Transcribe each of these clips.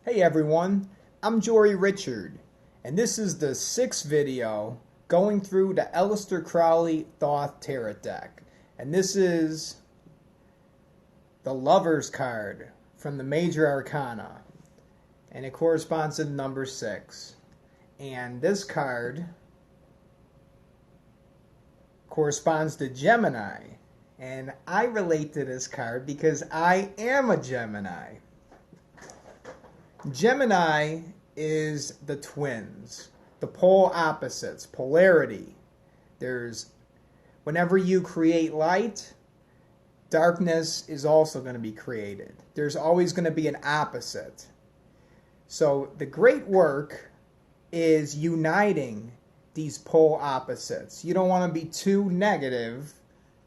Hey everyone, I'm Jori Richard, and this is the 6th video going through the Aleister Crowley Thoth Tarot deck. And this is the Lover's card from the Major Arcana, and it corresponds to number 6. And this card corresponds to Gemini, and I relate to this card because I am a Gemini. Gemini is the twins, the pole opposites, polarity. Whenever you create light, darkness is also going to be created. There's always going to be an opposite. So the great work is uniting these pole opposites. You don't want to be too negative,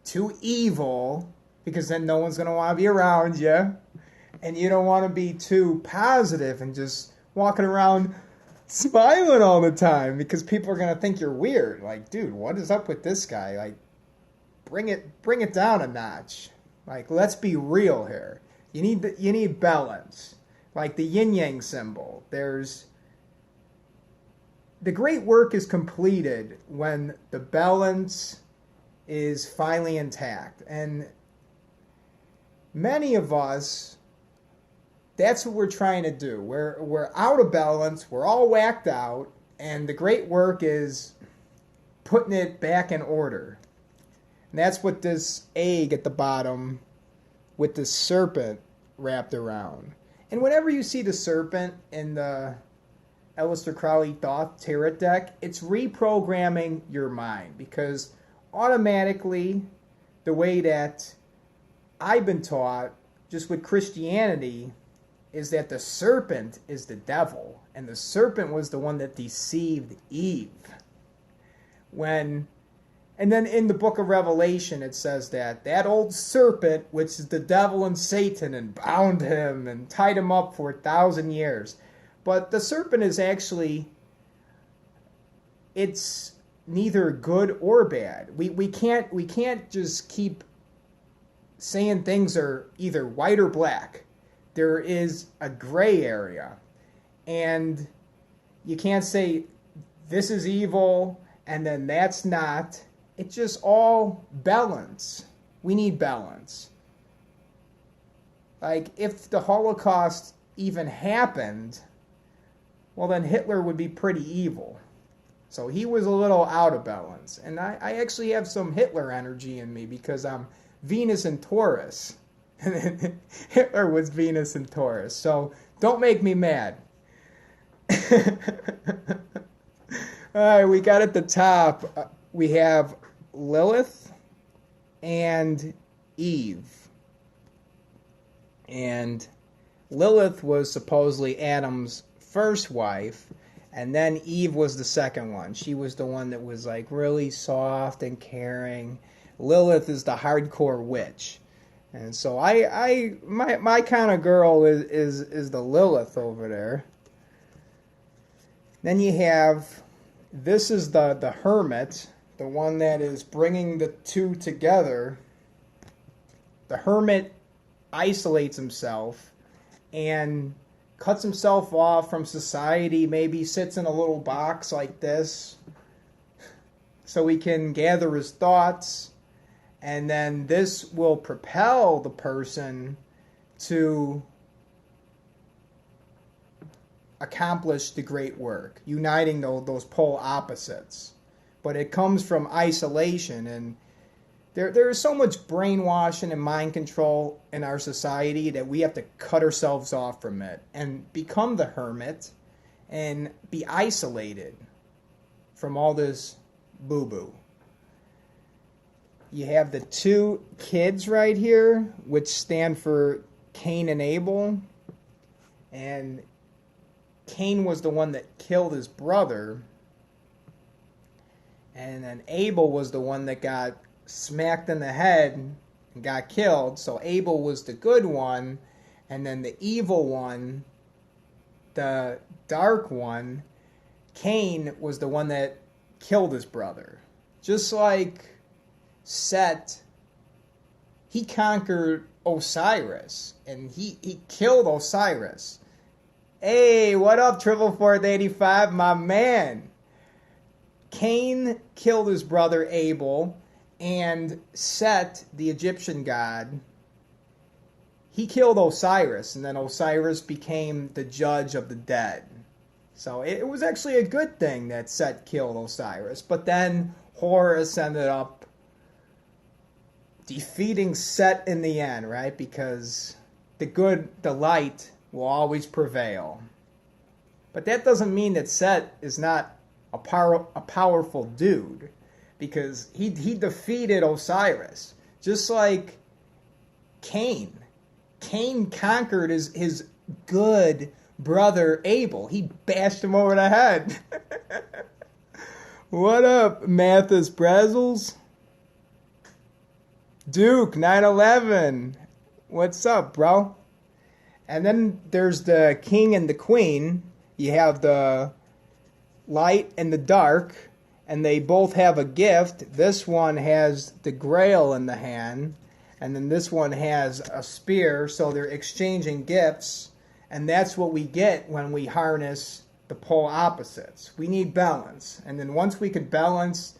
too evil, because then no one's going to want to be around you. And you don't want to be too positive and just walking around smiling all the time because people are going to think you're weird. Like, dude, what is up with this guy? Like, bring it down a notch. Like, let's be real here. You need balance. Like the yin-yang symbol. The great work is completed when the balance is finally intact. And many of us, that's what we're trying to do. We're out of balance. We're all whacked out. And the great work is putting it back in order. And that's what this egg at the bottom with the serpent wrapped around. And whenever you see the serpent in the Aleister Crowley Thoth Tarot deck, it's reprogramming your mind. Because automatically, the way that I've been taught, just with Christianity, is that the serpent is the devil, and the serpent was the one that deceived Eve. And then in the book of Revelation, it says that old serpent, which is the devil and Satan, and bound him and tied him up for 1,000 years. But the serpent is actually, it's neither good or bad. We can't just keep saying things are either white or black. There is a gray area, and you can't say this is evil and then that's not. It's just all balance. We need balance. Like, if the Holocaust even happened, well, then Hitler would be pretty evil. So he was a little out of balance. And I actually have some Hitler energy in me because I'm Venus and Taurus. And Hitler was Venus and Taurus. So don't make me mad. All right, we got at the top, we have Lilith and Eve. And Lilith was supposedly Adam's first wife, and then Eve was the second one. She was the one that was like really soft and caring. Lilith is the hardcore witch. And so my kind of girl is the Lilith over there. Then you have, this is the Hermit, the one that is bringing the two together. The Hermit isolates himself and cuts himself off from society, maybe sits in a little box like this so he can gather his thoughts. And then this will propel the person to accomplish the great work, uniting those pole opposites. But it comes from isolation, and there is so much brainwashing and mind control in our society that we have to cut ourselves off from it and become the hermit and be isolated from all this boo-boo. You have the two kids right here, which stand for Cain and Abel. And Cain was the one that killed his brother. And then Abel was the one that got smacked in the head and got killed. So Abel was the good one. And then the evil one, the dark one, Cain was the one that killed his brother. Just like Set, he conquered Osiris, and he killed Osiris. Hey, what up, Triple Fourth 85, my man? Cain killed his brother Abel, and Set, the Egyptian god, he killed Osiris, and then Osiris became the judge of the dead. So it was actually a good thing that Set killed Osiris, but then Horus ended up defeating Set in the end, right? Because the light will always prevail. But that doesn't mean that Set is not a powerful dude, because he defeated Osiris, just like Cain. Cain conquered his good brother Abel. He bashed him over the head. What up, Mathis Brazzles? Duke 911. What's up, bro? And then there's the king and the queen. You have the light and the dark, and they both have a gift. This one has the grail in the hand, and then this one has a spear, so they're exchanging gifts, and that's what we get when we harness the pole opposites. We need balance, and then once we can balance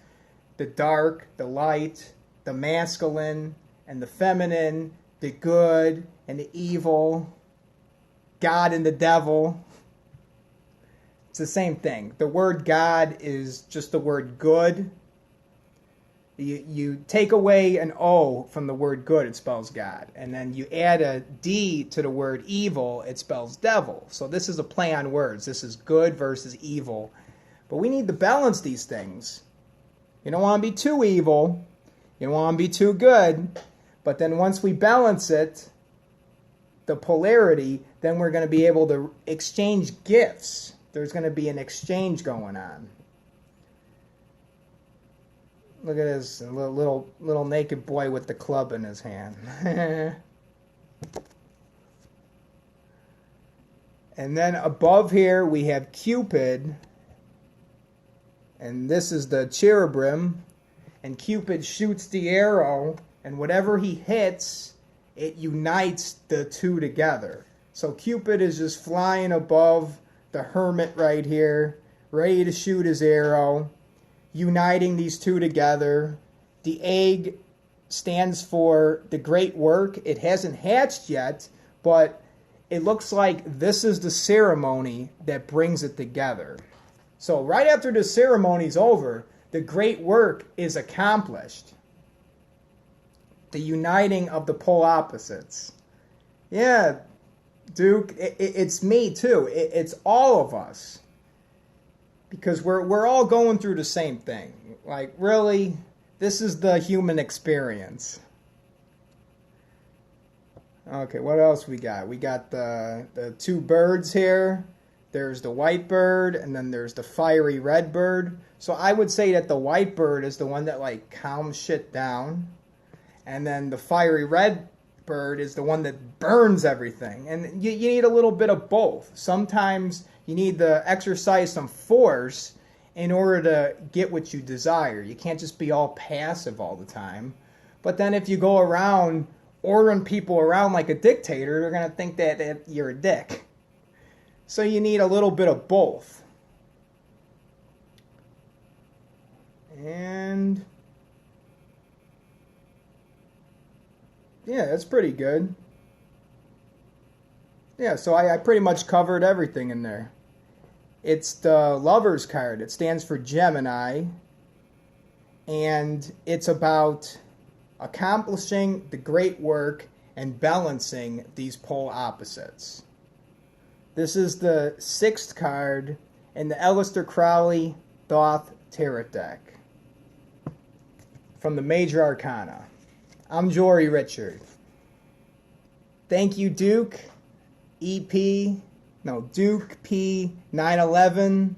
the dark, the light, the masculine, and the feminine, the good and the evil, God and the devil, it's the same thing. The word God is just the word good. You take away an O from the word good, it spells God. And then you add a D to the word evil, it spells devil. So this is a play on words. This is good versus evil. But we need to balance these things. You don't want to be too evil. You don't want to be too good. But then once we balance it, the polarity, then we're going to be able to exchange gifts. There's going to be an exchange going on. Look at this little naked boy with the club in his hand. And then above here we have Cupid. And this is the cherubim. And Cupid shoots the arrow. And whatever he hits, it unites the two together. So Cupid is just flying above the hermit right here, ready to shoot his arrow, uniting these two together. The egg stands for the great work. It hasn't hatched yet, but it looks like this is the ceremony that brings it together. So right after the ceremony's over, the great work is accomplished. The uniting of the pole opposites. Yeah, Duke, it's me too. It's all of us. Because we're all going through the same thing. Like, really, this is the human experience. Okay, what else we got? We got the two birds here. There's the white bird, and then there's the fiery red bird. So I would say that the white bird is the one that, like, calms shit down. And then the fiery red bird is the one that burns everything. And you need a little bit of both. Sometimes you need to exercise some force in order to get what you desire. You can't just be all passive all the time. But then if you go around ordering people around like a dictator, they're going to think that you're a dick. So you need a little bit of both. And yeah, that's pretty good. Yeah, so I pretty much covered everything in there. It's the Lover's card. It stands for Gemini. And it's about accomplishing the great work and balancing these pole opposites. This is the 6th card in the Aleister Crowley Thoth Tarot deck from the Major Arcana. I'm Jori Richard. Thank you, Duke Duke P 911,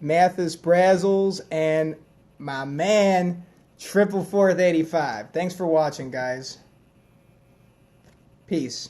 Mathis Brazzles, and my man Triple Fourth 85. Thanks for watching, guys. Peace.